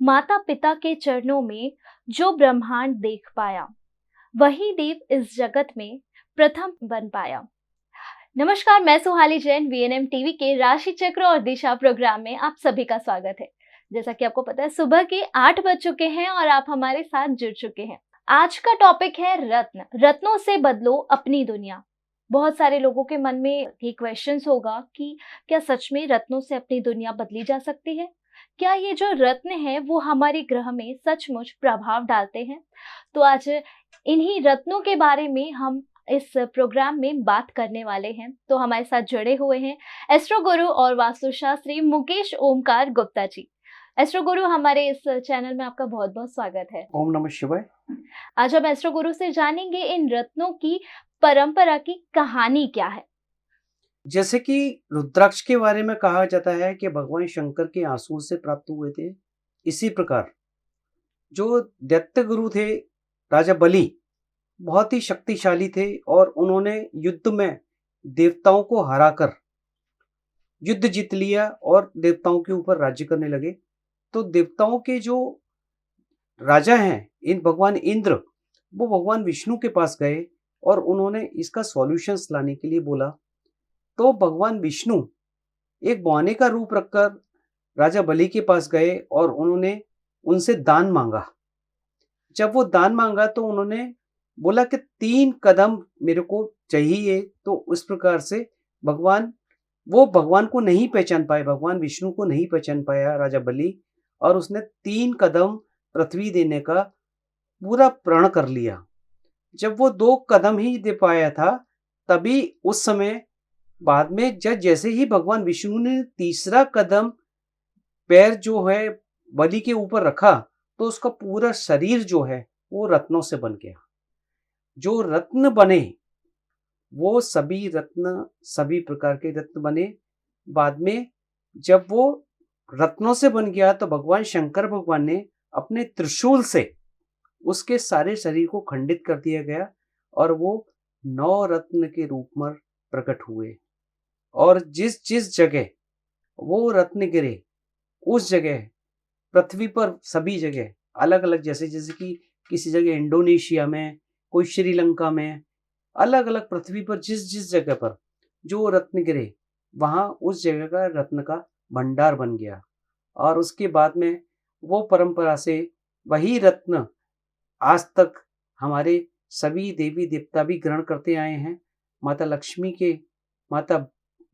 माता पिता के चरणों में जो ब्रह्मांड देख पाया, वही देव इस जगत में प्रथम बन पाया। नमस्कार, मैं सुहाली जैन, वीएनएम टीवी के राशि चक्र और दिशा प्रोग्राम में आप सभी का स्वागत है। जैसा कि आपको पता है, सुबह के 8 बज चुके हैं और आप हमारे साथ जुड़ चुके हैं। आज का टॉपिक है रत्न। रत्नों से बदलो अपनी दुनिया। बहुत सारे लोगों के मन में ये क्वेश्चंस होगा कि क्या सच में रत्नों से अपनी दुनिया बदली जा सकती है? क्या ये जो रत्न है वो हमारे ग्रह में सचमुच प्रभाव डालते हैं? तो आज इन्हीं रत्नों के बारे में हम इस प्रोग्राम में बात करने वाले हैं। तो हमारे साथ जुड़े हुए हैं एस्ट्रो गुरु और वास्तुशास्त्री मुकेश ओमकार गुप्ता जी। एस्ट्रो गुरु, हमारे इस चैनल में आपका बहुत बहुत स्वागत है। ओम नमः शिवाय। आज हम एस्ट्रो गुरु से जानेंगे इन रत्नों की परंपरा की कहानी क्या है। जैसे कि रुद्राक्ष के बारे में कहा जाता है कि भगवान शंकर के आंसुओं से प्राप्त हुए थे, इसी प्रकार जो दैत्य गुरु थे राजा बलि बहुत ही शक्तिशाली थे और उन्होंने युद्ध में देवताओं को हराकर युद्ध जीत लिया और देवताओं के ऊपर राज्य करने लगे। तो देवताओं के जो राजा हैं इन भगवान इंद्र, वो भगवान विष्णु के पास गए और उन्होंने इसका सॉल्यूशंस लाने के लिए बोला। तो भगवान विष्णु एक बौने का रूप रखकर राजा बलि के पास गए और उन्होंने उनसे दान मांगा। जब वो दान मांगा तो उन्होंने बोला कि 3 कदम मेरे को चाहिए। तो उस प्रकार से भगवान को नहीं पहचान पाए, भगवान विष्णु को नहीं पहचान पाया राजा बलि, और उसने 3 कदम पृथ्वी देने का पूरा प्रण कर लिया। जब वो 2 कदम ही दे पाया था, तभी उस समय बाद में जैसे ही भगवान विष्णु ने तीसरा कदम पैर जो है बलि के ऊपर रखा, तो उसका पूरा शरीर जो है वो रत्नों से बन गया। जो रत्न बने वो सभी प्रकार के रत्न बने। बाद में जब वो रत्नों से बन गया तो भगवान शंकर भगवान ने अपने त्रिशूल से उसके सारे शरीर को खंडित कर दिया गया और वो 9 रत्न के रूप में प्रकट हुए। और जिस जिस जगह वो रत्न गिरे, उस जगह पृथ्वी पर सभी जगह अलग अलग, जैसे कि किसी जगह इंडोनेशिया में, कोई श्रीलंका में, अलग अलग पृथ्वी पर जिस जिस जगह पर जो रत्न गिरे, वहां उस जगह का रत्न का भंडार बन गया। और उसके बाद में वो परंपरा से वही रत्न आज तक हमारे सभी देवी देवता भी ग्रहण करते आए हैं। माता लक्ष्मी के, माता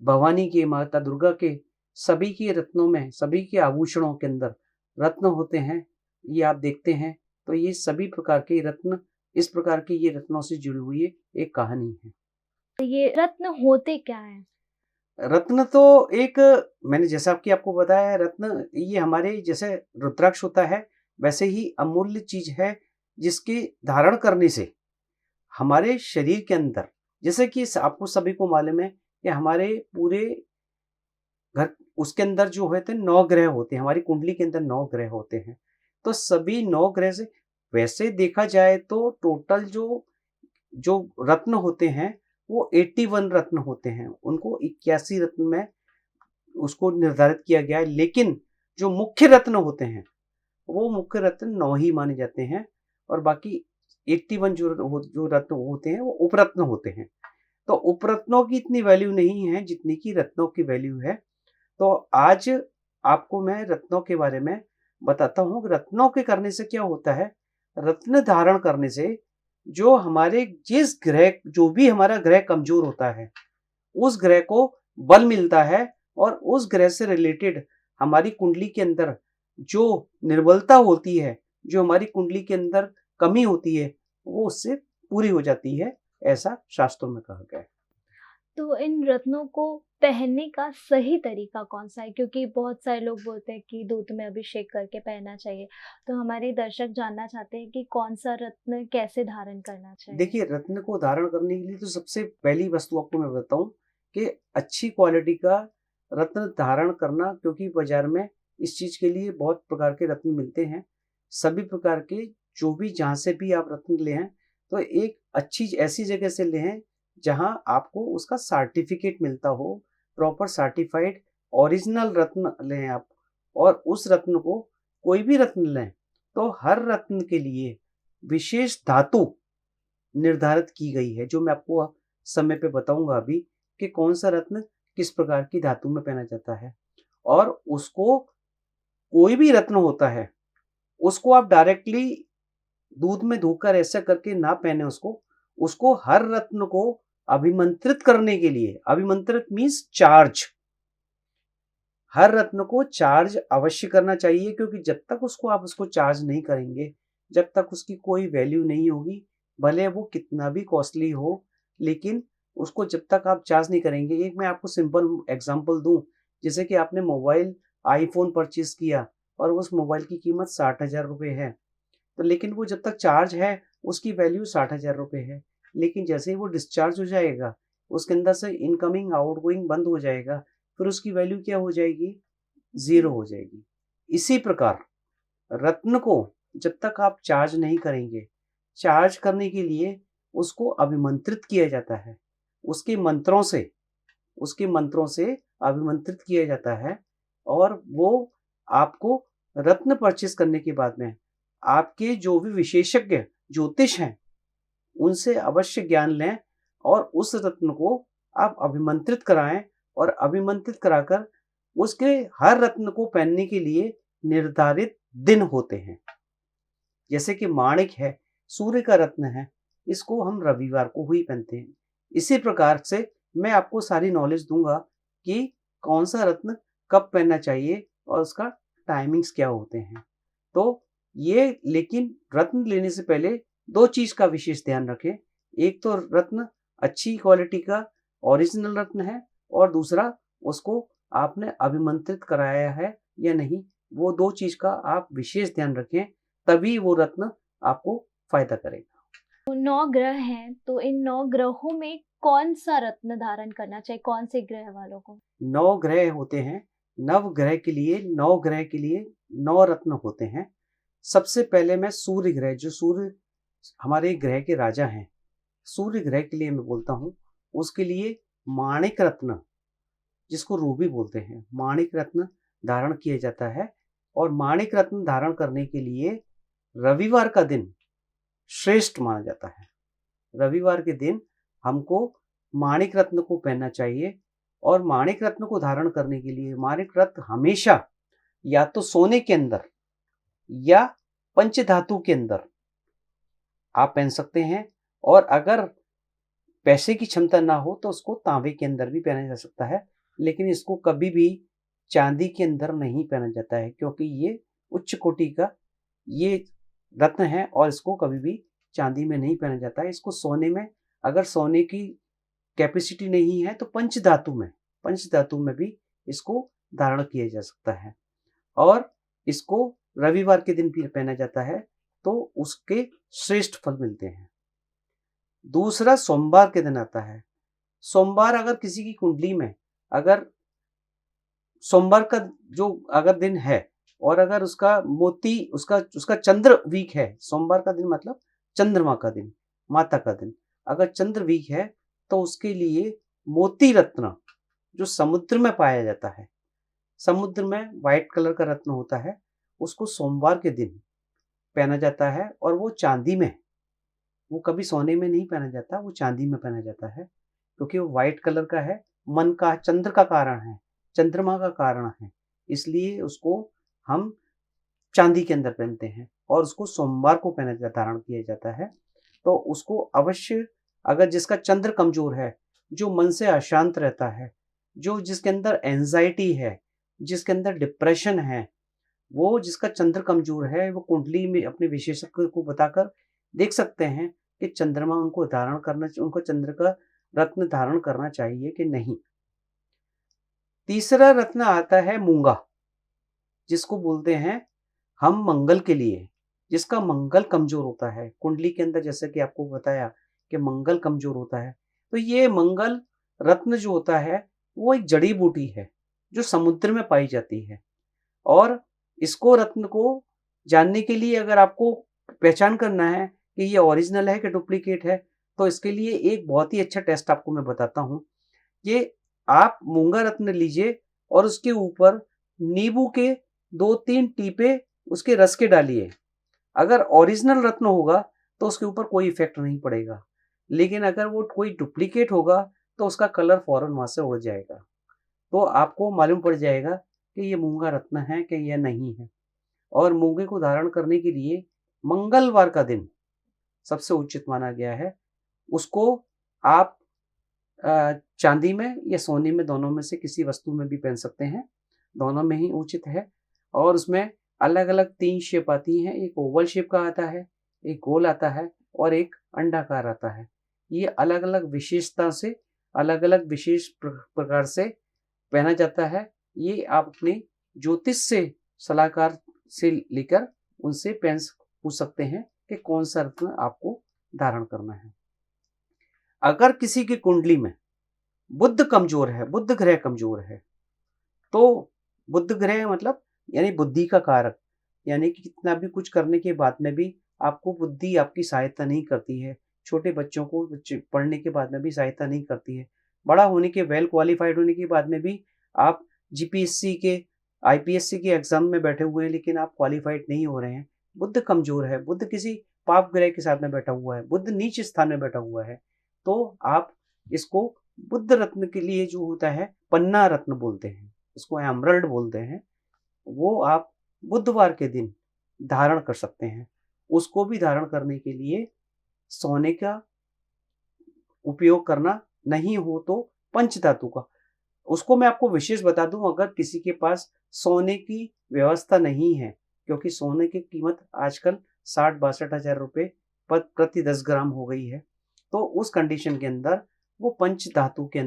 भवानी के, माता दुर्गा के, सभी के रत्नों में, सभी के आभूषणों के अंदर रत्न होते हैं। ये आप देखते हैं तो ये सभी प्रकार के रत्न, इस प्रकार की ये रत्नों से जुड़ी हुई एक कहानी है। तो ये रत्न होते क्या हैं? रत्न तो एक, मैंने जैसा आपको बताया, रत्न ये हमारे जैसे रुद्राक्ष होता है वैसे ही अमूल्य चीज है, जिसके धारण करने से हमारे शरीर के अंदर, जैसे कि आपको सभी को मालूम है कि हमारे पूरे घर उसके अंदर जो होते हैं 9 ग्रह होते हैं, हमारी कुंडली के अंदर 9 ग्रह होते हैं। तो सभी 9 ग्रह से वैसे देखा जाए तो टोटल जो जो रत्न होते हैं वो 81 रत्न होते हैं। उनको 81 रत्न में उसको निर्धारित किया गया है, लेकिन जो मुख्य रत्न होते हैं वो मुख्य रत्न 9 ही माने जाते हैं और बाकी 81 जो रत्न होते हैं वो उपरत्न होते हैं। तो उपरत्नों की इतनी वैल्यू नहीं है जितनी की रत्नों की वैल्यू है। तो आज आपको मैं रत्नों के बारे में बताता हूँ। रत्नों के करने से क्या होता है, रत्न धारण करने से जो हमारे जो भी हमारा ग्रह कमजोर होता है, उस ग्रह को बल मिलता है और उस ग्रह से रिलेटेड हमारी कुंडली के अंदर जो निर्बलता होती है, जो हमारी कुंडली के अंदर कमी होती है, वो उससे पूरी हो जाती है, ऐसा शास्त्रों में कहा गया है। तो इन रत्नों को पहनने का सही तरीका कौन सा है? क्योंकि बहुत सारे लोग बोलते हैं कि दूध में अभिषेक करके पहनना चाहिए। तो हमारे दर्शक जानना चाहते हैं कि कौन सा रत्न कैसे धारण करना चाहिए। देखिए, रत्न को धारण करने के लिए तो सबसे पहली वस्तु आपको मैं बताऊं कि अच्छी क्वालिटी का रत्न धारण करना, क्योंकि बाजार में इस चीज के लिए बहुत प्रकार के रत्न मिलते हैं। सभी प्रकार के जो भी, जहां से भी आप रत्न ले हैं, तो एक अच्छी ऐसी जगह से ले हैं जहां आपको उसका सर्टिफिकेट मिलता हो, प्रॉपर सर्टिफाइड ओरिजिनल रत्न लें आप, और उस रत्न को कोई भी रत्न लें तो हर रत्न के लिए विशेष धातु निर्धारित की गई है, जो मैं आपको समय पे बताऊंगा अभी कि कौन सा रत्न किस प्रकार की धातु में पहना जाता है। और उसको, कोई भी रत्न होता है उसको आप डायरेक्टली दूध में धोकर ऐसा करके ना पहने उसको हर रत्न को अभिमंत्रित करने के लिए, अभिमंत्रित मीन्स चार्ज, हर रत्न को चार्ज अवश्य करना चाहिए, क्योंकि जब तक आप उसको चार्ज नहीं करेंगे, जब तक उसकी कोई वैल्यू नहीं होगी, भले वो कितना भी कॉस्टली हो, लेकिन उसको जब तक आप चार्ज नहीं करेंगे। एक मैं आपको सिंपल एग्जांपल दूं, जैसे कि आपने मोबाइल आईफोन परचेज किया और उस मोबाइल की कीमत 60,000 रुपये है, तो लेकिन वो जब तक चार्ज है उसकी वैल्यू 60,000 रुपये है, लेकिन जैसे ही वो डिस्चार्ज हो जाएगा, उसके अंदर से इनकमिंग आउटगोइंग बंद हो जाएगा, फिर उसकी वैल्यू क्या हो जाएगी, जीरो हो जाएगी। इसी प्रकार रत्न को जब तक आप चार्ज नहीं करेंगे, चार्ज करने के लिए उसको अभिमंत्रित किया जाता है, उसके मंत्रों से अभिमंत्रित किया जाता है। और वो आपको रत्न परचेस करने के बाद में आपके जो भी विशेषज्ञ ज्योतिष हैं उनसे अवश्य ज्ञान लें और उस रत्न को आप अभिमंत्रित कराएं, और अभिमंत्रित कराकर उसके हर रत्न को पहनने के लिए निर्धारित दिन होते हैं। जैसे कि माणिक है, सूर्य का रत्न है, इसको हम रविवार को ही पहनते हैं। इसी प्रकार से मैं आपको सारी नॉलेज दूंगा कि कौन सा रत्न कब पहनना चाहिए और उसका टाइमिंग्स क्या होते हैं। तो ये, लेकिन रत्न लेने से पहले दो चीज का विशेष ध्यान रखें। एक तो रत्न अच्छी क्वालिटी का ओरिजिनल रत्न है, और दूसरा उसको आपने अभिमंत्रित कराया है या नहीं, वो दो चीज का आप विशेष ध्यान रखें, तभी वो रत्न आपको फायदा करेगा। तो 9 ग्रह हैं, तो इन 9 ग्रहों में कौन सा रत्न धारण करना चाहिए, कौन से ग्रह वालों को? 9 ग्रह होते हैं, 9 ग्रह के लिए 9 रत्न होते हैं। सबसे पहले मैं सूर्य ग्रह, जो सूर्य हमारे ग्रह के राजा हैं, सूर्य ग्रह के लिए मैं बोलता हूँ, उसके लिए माणिक रत्न, जिसको रूबी बोलते हैं, माणिक रत्न धारण किया जाता है। और माणिक रत्न धारण करने के लिए रविवार का दिन श्रेष्ठ माना जाता है। रविवार के दिन हमको माणिक रत्न को पहनना चाहिए, और माणिक रत्न को धारण करने के लिए माणिक रत्न हमेशा या तो सोने के अंदर या पंचधातु के अंदर आप पहन सकते हैं, और अगर पैसे की क्षमता ना हो तो उसको तांबे के अंदर भी पहना जा सकता है, लेकिन इसको कभी भी चांदी के अंदर नहीं पहना जाता है, क्योंकि ये उच्च कोटि का ये रत्न है और इसको कभी भी चांदी में नहीं पहना जाता है। इसको सोने में, अगर सोने की कैपेसिटी नहीं है तो पंचधातु में भी इसको धारण किया जा सकता है, और इसको रविवार के दिन भी पहना जाता है, तो उसके श्रेष्ठ फल मिलते हैं। दूसरा सोमवार के दिन आता है। सोमवार अगर किसी की कुंडली में अगर सोमवार का जो अगर दिन है, और अगर उसका मोती उसका चंद्र वीक है, सोमवार का दिन मतलब चंद्रमा का दिन, माता का दिन, अगर चंद्र वीक है तो उसके लिए मोती रत्न, जो समुद्र में पाया जाता है, समुद्र में व्हाइट कलर का रत्न होता है, उसको सोमवार के दिन पहना जाता है। और वो चांदी में, वो कभी सोने में नहीं पहना जाता, वो चांदी में पहना जाता है, क्योंकि वो व्हाइट कलर का है, मन का, चंद्र का कारण है, चंद्रमा का कारण है, इसलिए उसको हम चांदी के अंदर पहनते हैं, और उसको सोमवार को धारण किया जाता है। तो उसको अवश्य, अगर जिसका चंद्र कमजोर है, जो मन से अशांत रहता है, जिसके अंदर एंजाइटी है, जिसके अंदर डिप्रेशन है, वो जिसका चंद्र कमजोर है, वो कुंडली में अपने विशेषज्ञ को बताकर देख सकते हैं कि चंद्रमा उनको चंद्र का रत्न धारण करना चाहिए कि नहीं। तीसरा रत्न आता है मूंगा, जिसको बोलते हैं हम मंगल के लिए, जिसका मंगल कमजोर होता है कुंडली के अंदर, जैसे कि आपको बताया कि मंगल कमजोर होता है, तो ये मंगल रत्न जो होता है वो एक जड़ी बूटी है जो समुद्र में पाई जाती है। और इसको रत्न को जानने के लिए, अगर आपको पहचान करना है कि ये ओरिजिनल है कि डुप्लीकेट है, तो इसके लिए एक बहुत ही अच्छा टेस्ट आपको मैं बताता हूँ। ये आप मूंगा रत्न लीजिए और उसके ऊपर नींबू के 2-3 टीपे उसके रस के डालिए। अगर ओरिजिनल रत्न होगा तो उसके ऊपर कोई इफेक्ट नहीं पड़ेगा, लेकिन अगर वो कोई डुप्लीकेट होगा तो उसका कलर फौरन वहाँ से उड़ जाएगा। तो आपको मालूम पड़ जाएगा कि ये मूंगा रत्न है कि यह नहीं है। और मूंगे को धारण करने के लिए मंगलवार का दिन सबसे उचित माना गया है। उसको आप चांदी में या सोने में, दोनों में से किसी वस्तु में भी पहन सकते हैं, दोनों में ही उचित है। और उसमें अलग अलग 3 शेप आती हैं, एक ओवल शेप का आता है, एक गोल आता है और एक अंडाकार आता है। ये अलग अलग विशेषता से, अलग अलग विशेष प्रकार से पहना जाता है। ये आप अपने ज्योतिष से सलाहकार से लेकर उनसे पूछ सकते हैं कि कौन सा रत्न आपको धारण करना है। अगर किसी की कुंडली में बुध कमजोर है, बुध ग्रह कमजोर है, तो बुध ग्रह मतलब यानी बुद्धि का कारक, यानी कि कितना भी कुछ करने के बाद में भी आपको बुद्धि आपकी सहायता नहीं करती है। छोटे बच्चों को पढ़ने के बाद में भी सहायता नहीं करती है। बड़ा होने के, वेल क्वालिफाइड होने के बाद में भी आप जीपीएससी के, आईपीएससी के एग्जाम में बैठे हुए हैं लेकिन आप क्वालिफाइड नहीं हो रहे हैं। बुध कमजोर है, बुध किसी पाप ग्रह के साथ में बैठा हुआ है, बुध नीच स्थान में बैठा हुआ है, तो आप इसको बुध रत्न के लिए जो होता है, पन्ना रत्न बोलते हैं, इसको एमरल्ड बोलते हैं, वो आप बुधवार के दिन धारण कर सकते हैं। उसको भी धारण करने के लिए सोने का उपयोग करना, नहीं हो तो पंचधातु का। उसको मैं आपको विशेष बता दूं, अगर किसी के पास सोने की व्यवस्था नहीं है, क्योंकि सोने की कीमत आजकल 60-62 हजार रुपये प्रति 10 ग्राम हो गई है, तो उस कंडीशन के अंदर वो पंचधातु के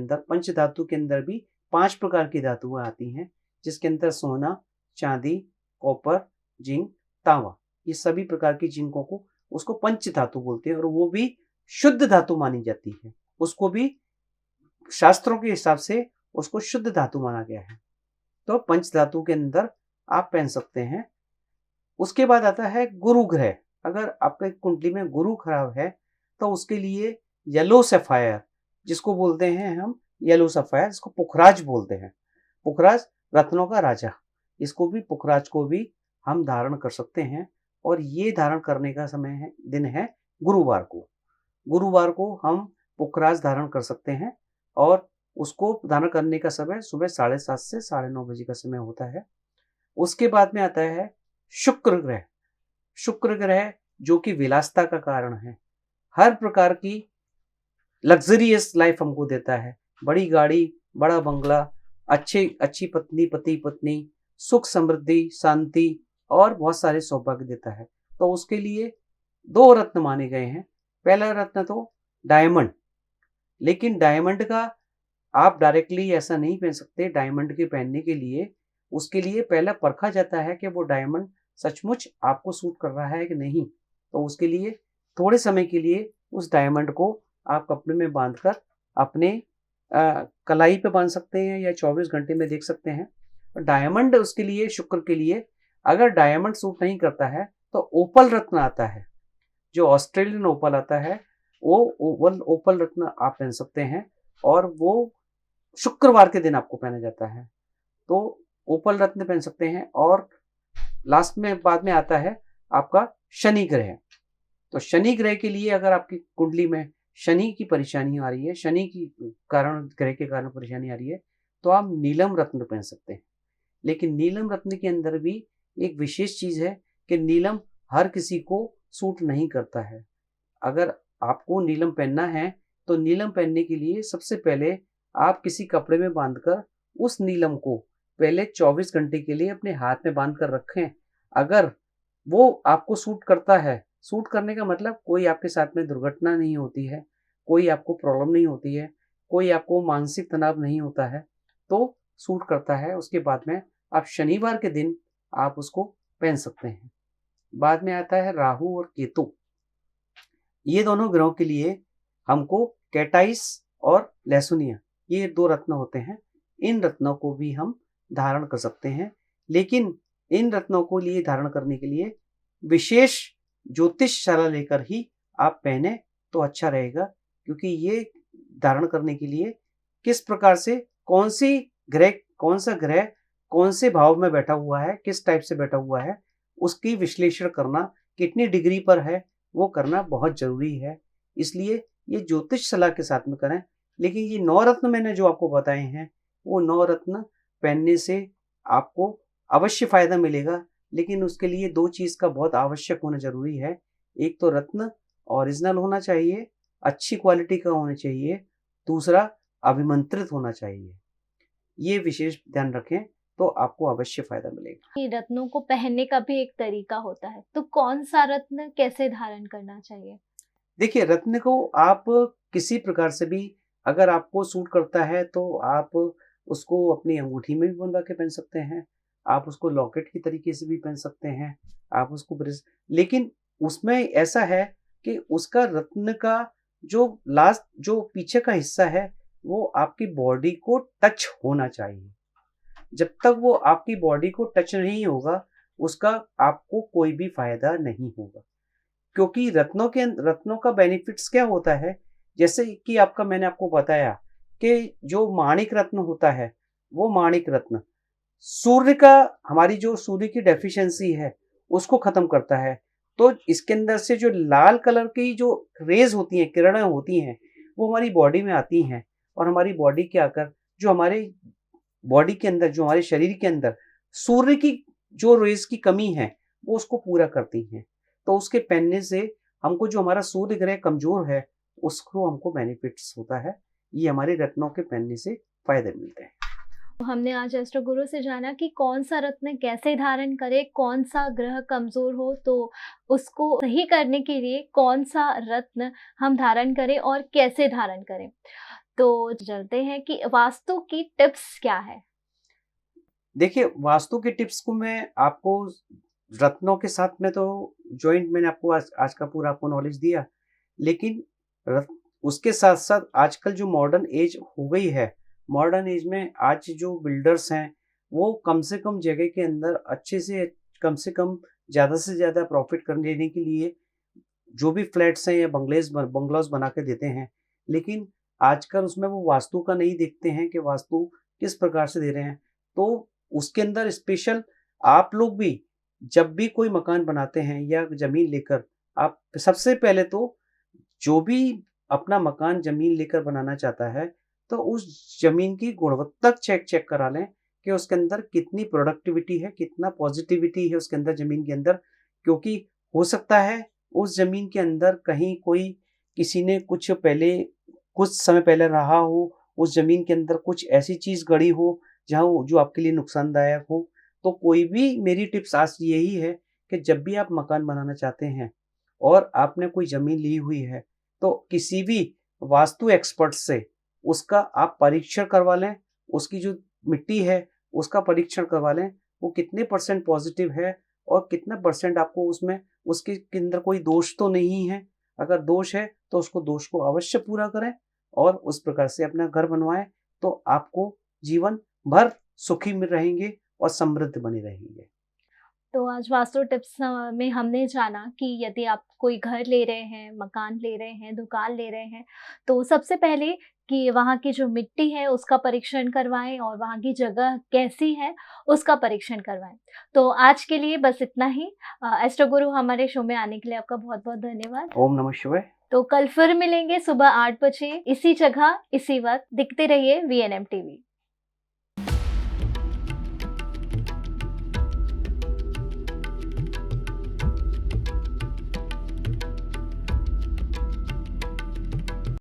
अंदर भी 5 प्रकार की धातुएं आती हैं, जिसके अंदर सोना, चांदी, कॉपर, जिंक, तांबा, ये सभी प्रकार की जिंकों को उसको पंच धातु बोलते हैं और वो भी शुद्ध धातु मानी जाती है। उसको भी शास्त्रों के हिसाब से उसको शुद्ध धातु माना गया है। तो पंच धातु के अंदर आप पहन सकते हैं। उसके बाद आता है गुरु ग्रह। अगर आपके कुंडली में गुरु खराब है तो उसके लिए येलो सफायर, जिसको बोलते हैं हम येलो सफायर, इसको पुखराज बोलते हैं। पुखराज रत्नों का राजा, इसको भी, पुखराज को भी हम धारण कर सकते हैं। और ये धारण करने का समय है, दिन है गुरुवार को। गुरुवार को हम पुखराज धारण कर सकते हैं और उसको धारण करने का समय सुबह 7:30 से 9:30 बजे का समय होता है। उसके बाद में आता है शुक्र ग्रह। शुक्र ग्रह जो कि विलासता का कारण है, हर प्रकार की लग्जरियस लाइफ हमको देता है। बड़ी गाड़ी, बड़ा बंगला, अच्छी पत्नी, पति पत्नी, सुख समृद्धि, शांति और बहुत सारे सौभाग्य देता है। तो उसके लिए 2 रत्न माने गए हैं। पहला रत्न तो डायमंड, लेकिन डायमंड का आप डायरेक्टली ऐसा नहीं पहन सकते। डायमंड के पहनने के लिए, उसके लिए पहले परखा जाता है कि वो डायमंड सचमुच आपको सूट कर रहा है कि नहीं। तो उसके लिए थोड़े समय के लिए उस डायमंड को आप कपड़े में बांधकर अपने कलाई पे बांध सकते हैं या 24 घंटे में देख सकते हैं। डायमंड उसके लिए, शुक्र के लिए, अगर डायमंड सूट नहीं करता है तो ओपल रत्न आता है, जो ऑस्ट्रेलियन ओपल आता है, वो ओपल रत्न आप पहन सकते हैं और वो शुक्रवार के दिन आपको पहना जाता है। तो ओपल रत्न पहन सकते हैं। और लास्ट में, बाद में आता है आपका शनि ग्रह। तो शनि ग्रह के लिए अगर आपकी कुंडली में शनि की परेशानी आ रही है, शनि की कारण, ग्रह के कारण परेशानी आ रही है, तो आप नीलम रत्न पहन सकते हैं। लेकिन नीलम रत्न के अंदर भी एक विशेष चीज है कि नीलम हर किसी को सूट नहीं करता है। अगर आपको नीलम पहनना है तो नीलम पहनने के लिए सबसे पहले आप किसी कपड़े में बांधकर उस नीलम को पहले 24 घंटे के लिए अपने हाथ में बांध कर रखें। अगर वो आपको सूट करता है, सूट करने का मतलब कोई आपके साथ में दुर्घटना नहीं होती है, कोई आपको प्रॉब्लम नहीं होती है, कोई आपको मानसिक तनाव नहीं होता है, तो सूट करता है। उसके बाद में आप शनिवार के दिन आप उसको पहन सकते हैं। बाद में आता है राहु और केतु। ये दोनों ग्रहों के लिए हमको कैटाइस और लहसुनिया, ये 2 रत्न होते हैं। इन रत्नों को भी हम धारण कर सकते हैं, लेकिन इन रत्नों को लिए धारण करने के लिए विशेष ज्योतिष सलाह लेकर ही आप पहने तो अच्छा रहेगा। क्योंकि ये धारण करने के लिए किस प्रकार से, कौन सा ग्रह कौन से भाव में बैठा हुआ है, किस टाइप से बैठा हुआ है, उसकी विश्लेषण करना कितनी डिग्री पर है वो करना बहुत जरूरी है। इसलिए ये ज्योतिष सलाह के साथ में करें। लेकिन ये 9 रत्न मैंने जो आपको बताए हैं, वो 9 रत्न पहनने से आपको अवश्य फायदा मिलेगा। लेकिन उसके लिए 2 चीज का बहुत आवश्यक होना जरूरी है। एक तो रत्न ओरिजिनल होना चाहिए, अच्छी क्वालिटी का होना चाहिए। दूसरा अभिमंत्रित होना चाहिए। ये विशेष ध्यान रखें तो आपको अवश्य फायदा मिलेगा। कि रत्नों को पहनने का भी एक तरीका होता है, तो कौन सा रत्न कैसे धारण करना चाहिए? देखिए, रत्न को आप किसी प्रकार से भी अगर आपको सूट करता है तो आप उसको अपनी अंगूठी में भी बनवा के पहन सकते हैं। आप उसको लॉकेट की तरीके से भी पहन सकते हैं। आप उसको लेकिन उसमें ऐसा है कि उसका रत्न का जो लास्ट जो पीछे का हिस्सा है वो आपकी बॉडी को टच होना चाहिए। जब तक वो आपकी बॉडी को टच नहीं होगा उसका आपको कोई भी फायदा नहीं होगा। क्योंकि रत्नों का बेनिफिट्स क्या होता है, जैसे कि मैंने आपको बताया कि जो माणिक रत्न होता है, वो माणिक रत्न सूर्य का हमारी जो सूर्य की डेफिशिएंसी है उसको खत्म करता है। तो इसके अंदर से जो लाल कलर की जो रेज होती हैं, किरणें होती हैं, वो हमारी बॉडी में आती हैं और हमारी बॉडी के आकर जो हमारे बॉडी के अंदर जो हमारे शरीर के अंदर सूर्य की जो रेज की कमी है वो उसको पूरा करती हैं। तो उसके पहनने से हमको जो हमारा सूर्य ग्रह कमजोर है उसको हमको बेनिफिट्स होता है। ये हमारे रत्नों के पहनने से फायदे मिलते हैं। तो हमने आज एस्ट्रो गुरु से जाना कि कौन सा रत्न कैसे धारण करे, कौन सा ग्रह कमजोर हो तो उसको सही करने के लिए कौन सा रत्न हम धारण करें और कैसे धारण करें। तो चलते हैं कि वास्तु की टिप्स क्या है। देखिए, वास्तु के टिप्स को मैं आपको रत्नों के साथ में तो जॉइंट मैंने आपको आज का पूरा आपको नॉलेज दिया। लेकिन उसके साथ साथ आजकल जो मॉडर्न एज हो गई है, मॉडर्न एज में आज जो बिल्डर्स हैं वो कम से कम जगह के अंदर अच्छे से कम से कम ज़्यादा से ज़्यादा प्रॉफिट कर लेने के लिए जो भी फ्लैट्स हैं या बंगलोज बना के देते हैं। लेकिन आजकल उसमें वो वास्तु का नहीं देखते हैं कि वास्तु किस प्रकार से दे रहे हैं। तो उसके अंदर स्पेशल आप लोग भी जब भी कोई मकान बनाते हैं या जमीन लेकर, आप सबसे पहले तो जो भी अपना मकान जमीन लेकर बनाना चाहता है तो उस जमीन की गुणवत्ता चेक करा लें कि उसके अंदर कितनी प्रोडक्टिविटी है, कितना पॉजिटिविटी है उसके अंदर जमीन के अंदर। क्योंकि हो सकता है उस जमीन के अंदर कहीं कोई किसी ने कुछ समय पहले रहा हो, उस जमीन के अंदर कुछ ऐसी चीज गड़ी हो जहाँ जो आपके लिए नुकसानदायक हो। तो कोई भी मेरी टिप्स आज यही है कि जब भी आप मकान बनाना चाहते हैं और आपने कोई जमीन ली हुई है तो किसी भी वास्तु एक्सपर्ट से उसका आप परीक्षण करवा लें। उसकी जो मिट्टी है उसका परीक्षण करवा लें, वो कितने परसेंट पॉजिटिव है और कितना परसेंट आपको उसमें उसके अंदर कोई दोष तो नहीं है। अगर दोष है तो उसको दोष को अवश्य पूरा करें और उस प्रकार से अपना घर बनवाएं तो आपको जीवन भर सुखी में रहेंगे और समृद्ध बने रहेंगे। तो आज वास्तु टिप्स में हमने जाना कि यदि आप कोई घर ले रहे हैं, मकान ले रहे हैं, दुकान ले रहे हैं, तो सबसे पहले कि वहाँ की जो मिट्टी है उसका परीक्षण करवाएं और वहाँ की जगह कैसी है उसका परीक्षण करवाएं। तो आज के लिए बस इतना ही। एस्ट्रो गुरु हमारे शो में आने के लिए आपका बहुत बहुत धन्यवाद। ओम नमः शिवाय। तो कल फिर मिलेंगे सुबह 8 बजे इसी जगह इसी वक्त। दिखते रहिए VNM TV।